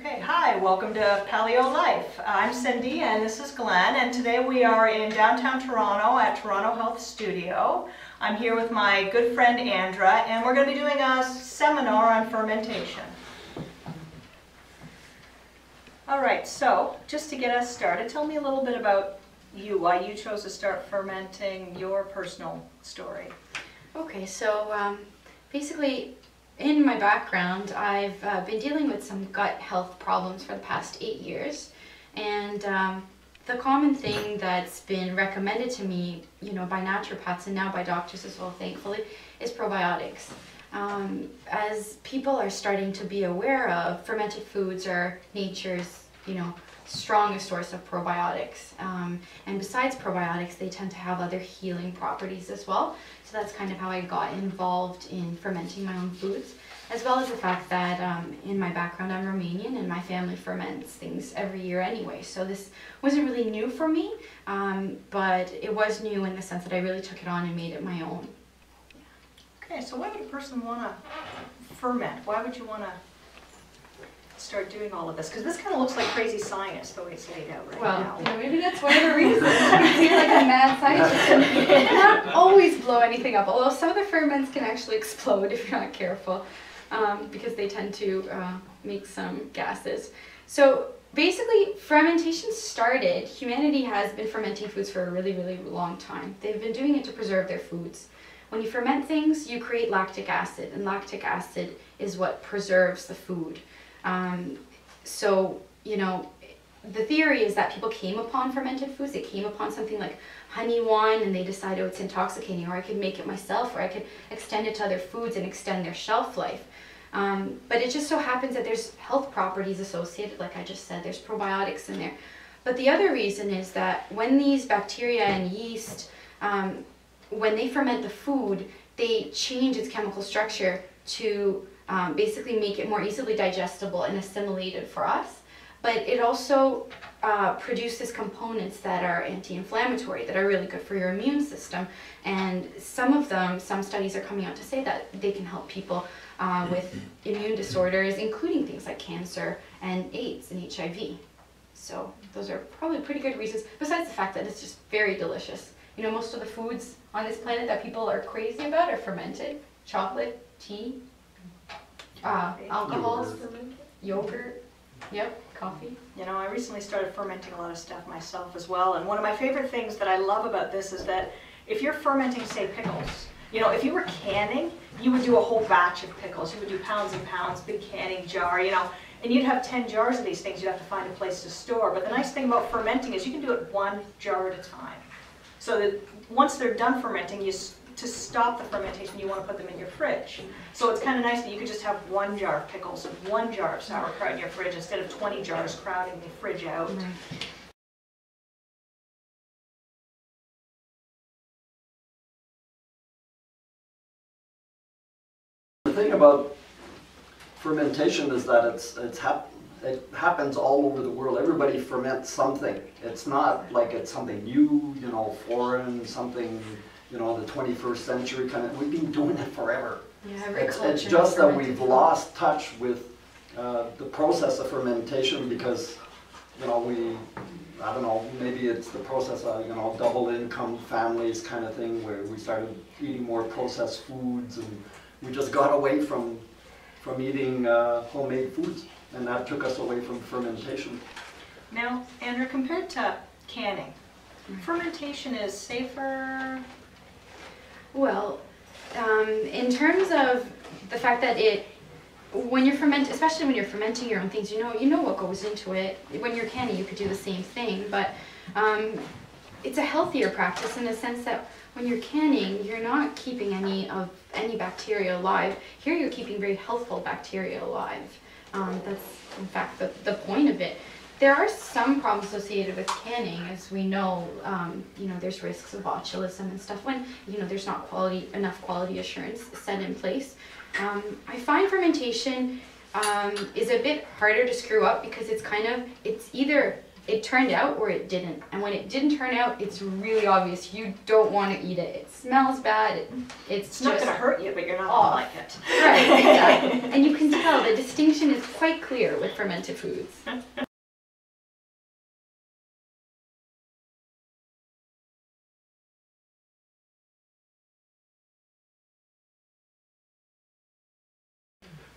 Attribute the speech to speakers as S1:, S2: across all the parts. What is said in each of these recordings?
S1: Okay, hi, welcome to Paleo Life. I'm Cindy and this is Glenn, and today we are in downtown Toronto at Toronto Health Studio. I'm here with my good friend Andra, and we're going to be doing a seminar on fermentation. Alright, so just to get us started, tell me a little bit about you, why you chose to start fermenting, your personal story.
S2: Okay, so basically in my background, I've been dealing with some gut health problems for the past 8 years, and the common thing that's been recommended to me, by naturopaths and now by doctors as well, thankfully, is probiotics. As people are starting to be aware of, fermented foods are nature's, strongest source of probiotics. And besides probiotics, they tend to have other healing properties as well. So that's kind of how I got involved in fermenting my own foods, as well as the fact that in my background I'm Romanian and my family ferments things every year anyway. So this wasn't really new for me, but it was new in the sense that I really took it on and made it my own.
S1: Okay, so why would a person want to ferment? Why would you want to start doing all of this? Because this kind of looks like crazy science the way it's laid out right now.
S2: Well, maybe that's one of the reasons. You're like a mad scientist and not always blow anything up, although some of the ferments can actually explode if you're not careful, because they tend to make some gases. So basically, fermentation started, humanity has been fermenting foods for a really, really long time. They've been doing it to preserve their foods. When you ferment things, you create lactic acid, and lactic acid is what preserves the food. The theory is that people came upon fermented foods. They came upon something like honey wine and they decided, oh, it's intoxicating, or I could make it myself, or I could extend it to other foods and extend their shelf life. But it just so happens that there's health properties associated, like I just said, there's probiotics in there. But the other reason is that when these bacteria and yeast, when they ferment the food, they change its chemical structure to basically make it more easily digestible and assimilated for us. But it also produces components that are anti-inflammatory, that are really good for your immune system. And some studies are coming out to say that they can help people with immune disorders, including things like cancer and AIDS and HIV. So those are probably pretty good reasons, besides the fact that it's just very delicious. Most of the foods on this planet that people are crazy about are fermented. Chocolate, tea, alcohols, yogurt, yep, coffee.
S1: I recently started fermenting a lot of stuff myself as well, and one of my favorite things that I love about this is that if you're fermenting, say, pickles, if you were canning, you would do a whole batch of pickles. You would do pounds and pounds, big canning jar, and you'd have 10 jars of these things. You'd have to find a place to store. But the nice thing about fermenting is you can do it one jar at a time. So that once they're done fermenting, to stop the fermentation, you want to put them in your fridge. So it's kind of nice that you could just have one jar of pickles and one jar of sauerkraut in your fridge instead of 20 jars crowding the fridge out.
S2: Right.
S3: The thing about fermentation is that it happens all over the world. Everybody ferments something. It's not like it's something new, foreign, something, the 21st century kind of. We've been doing it forever.
S2: Yeah,
S3: it's just that we've lost touch with the process of fermentation because, I don't know, maybe it's the process of, double income families kind of thing where we started eating more processed foods and we just got away from eating homemade foods, and that took us away from fermentation.
S1: Now, Andrew, compared to canning, fermentation is safer?
S2: Well, in terms of the fact that when you're especially when you're fermenting your own things, you know what goes into it. When you're canning, you could do the same thing, but it's a healthier practice in the sense that when you're canning, you're not keeping any bacteria alive. Here you're keeping very healthful bacteria alive. That's in fact the point of it. There are some problems associated with canning, as we know. There's risks of botulism and stuff when there's not enough quality assurance set in place. I find fermentation is a bit harder to screw up because it's either it turned out or it didn't. And when it didn't turn out, it's really obvious. You don't want to eat it. It smells bad. It's
S1: not
S2: just
S1: going to hurt you, but you're not
S2: off.
S1: going to like it.
S2: Right, exactly. And you can tell the distinction is quite clear with fermented foods.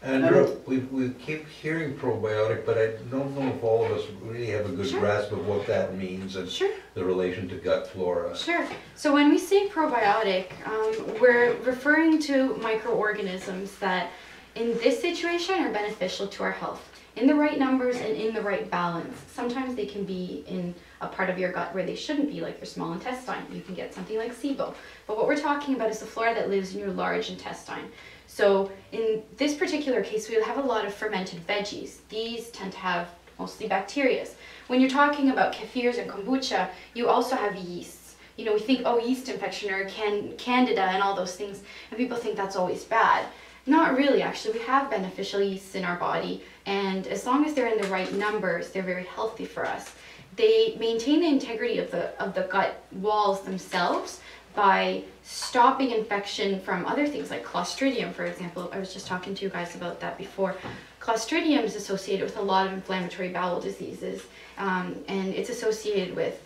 S4: Andrew, we keep hearing probiotic, but I don't know if all of us really have a good grasp of what that means and the relation to gut flora.
S2: Sure. So when we say probiotic, we're referring to microorganisms that in this situation are beneficial to our health. In the right numbers and in the right balance. Sometimes they can be in a part of your gut where they shouldn't be, like your small intestine. You can get something like SIBO. But what we're talking about is the flora that lives in your large intestine. So in this particular case, we have a lot of fermented veggies. These tend to have mostly bacteria. When you're talking about kefirs and kombucha, you also have yeasts. You know, we think, oh, yeast infection or candida and all those things, and people think that's always bad. Not really, actually. We have beneficial yeasts in our body, and as long as they're in the right numbers, they're very healthy for us. They maintain the integrity of the gut walls themselves by stopping infection from other things like Clostridium, for example. I was just talking to you guys about that before. Clostridium is associated with a lot of inflammatory bowel diseases, and it's associated with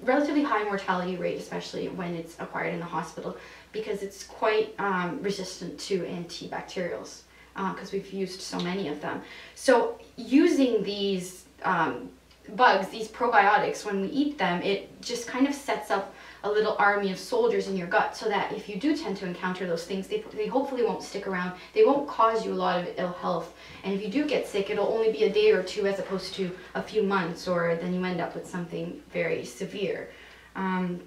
S2: relatively high mortality rate, especially when it's acquired in the hospital, because it's quite resistant to antibacterials, because we've used so many of them. So using these bugs, these probiotics, when we eat them, it just kind of sets up a little army of soldiers in your gut, so that if you do tend to encounter those things, they hopefully won't stick around. They won't cause you a lot of ill health. And if you do get sick, it'll only be a day or two as opposed to a few months, or then you end up with something very severe. The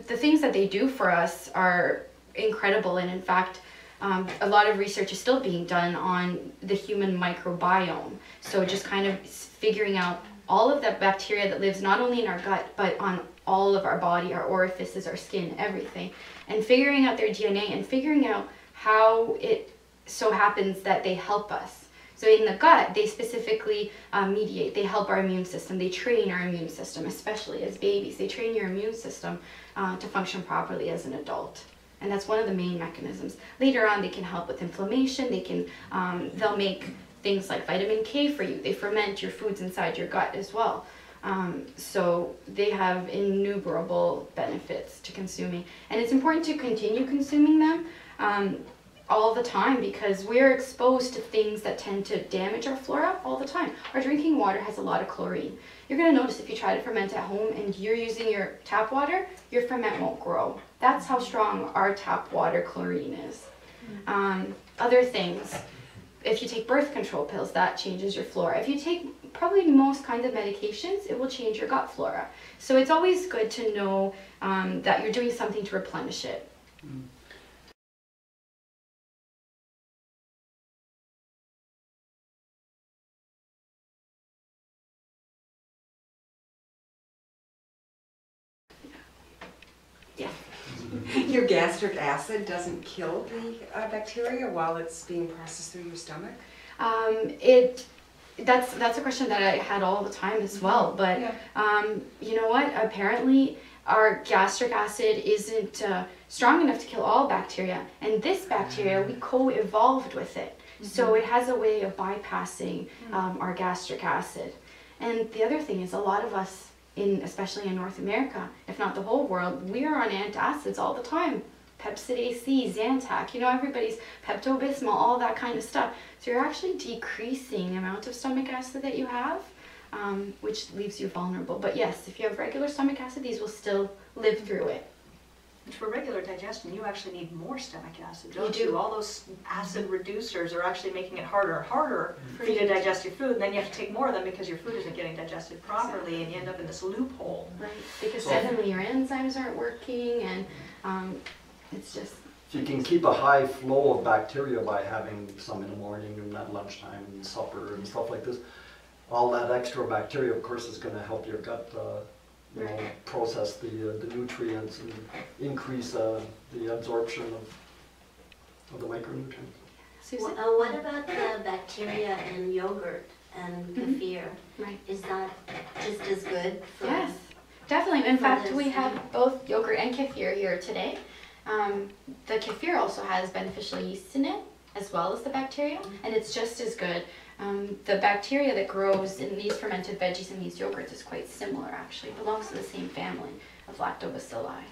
S2: things that they do for us are incredible, and in fact, a lot of research is still being done on the human microbiome. So just kind of figuring out all of that bacteria that lives not only in our gut, but on all of our body, our orifices, our skin, everything, and figuring out their DNA and figuring out how it so happens that they help us. So in the gut, they specifically mediate, they help our immune system, they train our immune system, especially as babies. They train your immune system to function properly as an adult. And that's one of the main mechanisms. Later on, they can help with inflammation. They can, they'll make things like vitamin K for you. They ferment your foods inside your gut as well. So they have innumerable benefits to consuming. And it's important to continue consuming them all the time, because we're exposed to things that tend to damage our flora all the time. Our drinking water has a lot of chlorine. You're going to notice if you try to ferment at home and you're using your tap water, your ferment won't grow. That's how strong our tap water chlorine is. Other things, if you take birth control pills, that changes your flora. If you take probably most kinds of medications, it will change your gut flora. So it's always good to know that you're doing something to replenish it.
S5: Your gastric acid doesn't kill the bacteria while it's being processed through your stomach?
S2: That's a question that I had all the time as well, but you know what, apparently our gastric acid isn't strong enough to kill all bacteria, and this bacteria, we co-evolved with it. So it has a way of bypassing our gastric acid. And the other thing is, a lot of us, especially in North America, if not the whole world, we are on antacids all the time. Pepsid AC, Zantac, you know, everybody's Pepto-Bismol, all that kind of stuff. So you're actually decreasing the amount of stomach acid that you have, which leaves you vulnerable. But yes, if you have regular stomach acid, these will still live through it.
S1: And for regular digestion, you actually need more stomach acid, don't
S2: You do.
S1: All those acid reducers are actually making it harder and harder for you to digest your food, and then you have to take more of them because your food isn't getting digested properly, and you end up in this loophole.
S2: Right, because suddenly your enzymes aren't working, and it's just...
S3: If you can keep a high flow of bacteria by having some in the morning and at lunchtime and supper and stuff like this, all that extra bacteria, of course, is going to help your gut you know, process the nutrients and increase the absorption of the micronutrients.
S2: Susan?
S6: What about the bacteria in yogurt? and kefir.
S2: Right.
S6: Is that just as good for?
S2: Yes, definitely. In fact,
S6: this,
S2: we have both yogurt and kefir here today. The kefir also has beneficial yeast in it, as well as the bacteria, and it's just as good. The bacteria that grows in these fermented veggies and these yogurts is quite similar, actually. It belongs to the same family of lactobacilli.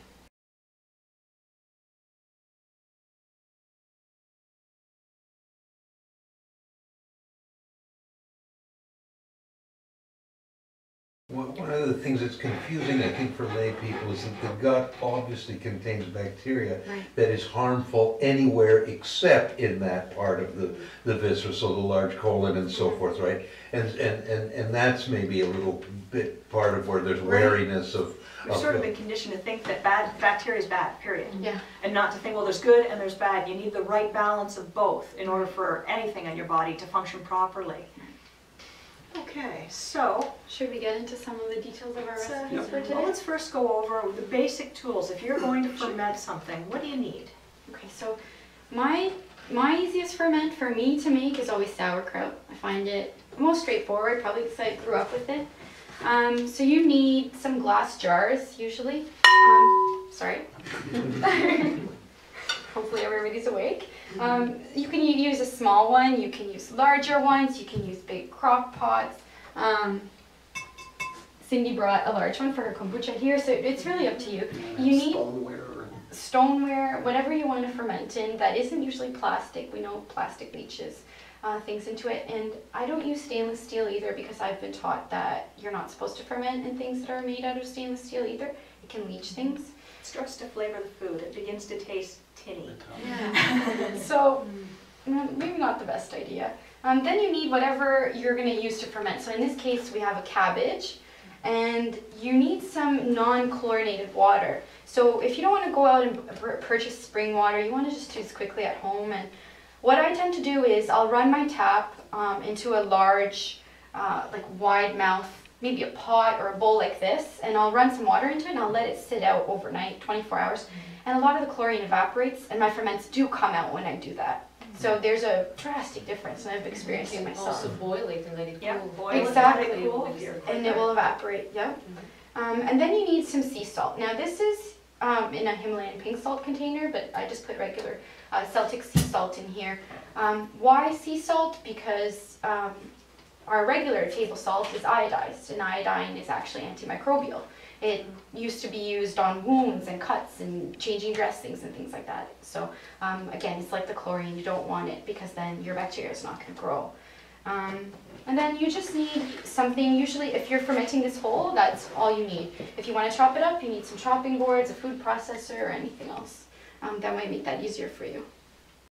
S4: One of the things that's confusing, I think, for lay people is that the gut obviously contains bacteria that is harmful anywhere except in that part of the viscera, so the large colon and so forth, right? And that's maybe a little bit part of where there's wariness of...
S1: We've sort of been conditioned to think that bacteria is bad, period.
S2: Yeah.
S1: And not to think, well, there's good and there's bad. You need the right balance of both in order for anything in your body to function properly. Okay, so
S2: should we get into some of the details of our recipes for today?
S1: Well, let's first go over the basic tools. If you're going to ferment something, what do you need?
S2: Okay, so my easiest ferment for me to make is always sauerkraut. I find it most straightforward, probably because I grew up with it. So you need some glass jars, usually. Sorry. Hopefully everybody's awake. You can use a small one, you can use larger ones, you can use big crock pots. Cindy brought a large one for her kombucha here, so it's really up to you. You need stoneware, whatever you want to ferment in that isn't usually plastic. We know plastic leaches things into it, and I don't use stainless steel either because I've been taught that you're not supposed to ferment in things that are made out of stainless steel either. It can leach things.
S1: It starts to flavor the food. It begins to taste tinny.
S2: Yeah. So maybe not the best idea. Then you need whatever you're going to use to ferment. So in this case we have a cabbage, and you need some non-chlorinated water. So if you don't want to go out and purchase spring water, you want to just use quickly at home. And what I tend to do is I'll run my tap into a large, like wide mouth, maybe a pot or a bowl like this, and I'll run some water into it and I'll let it sit out overnight, 24 hours. And a lot of the chlorine evaporates, and my ferments do come out when I do that. So there's a drastic difference, and I've experienced it myself.
S7: Also boil it and let it cool.
S1: Yeah, boil
S2: Exactly.
S1: it, let it cool.
S2: And it will evaporate, yeah. And then you need some sea salt. Now this is in a Himalayan pink salt container, but I just put regular Celtic sea salt in here. Why sea salt? Because our regular table salt is iodized, and iodine is actually antimicrobial. It used to be used on wounds and cuts and changing dressings and things like that. So again, it's like the chlorine. You don't want it because then your bacteria is not going to grow. And then you just need something, usually if you're fermenting this whole, that's all you need. If you want to chop it up, you need some chopping boards, a food processor, or anything else. That might make that easier for you.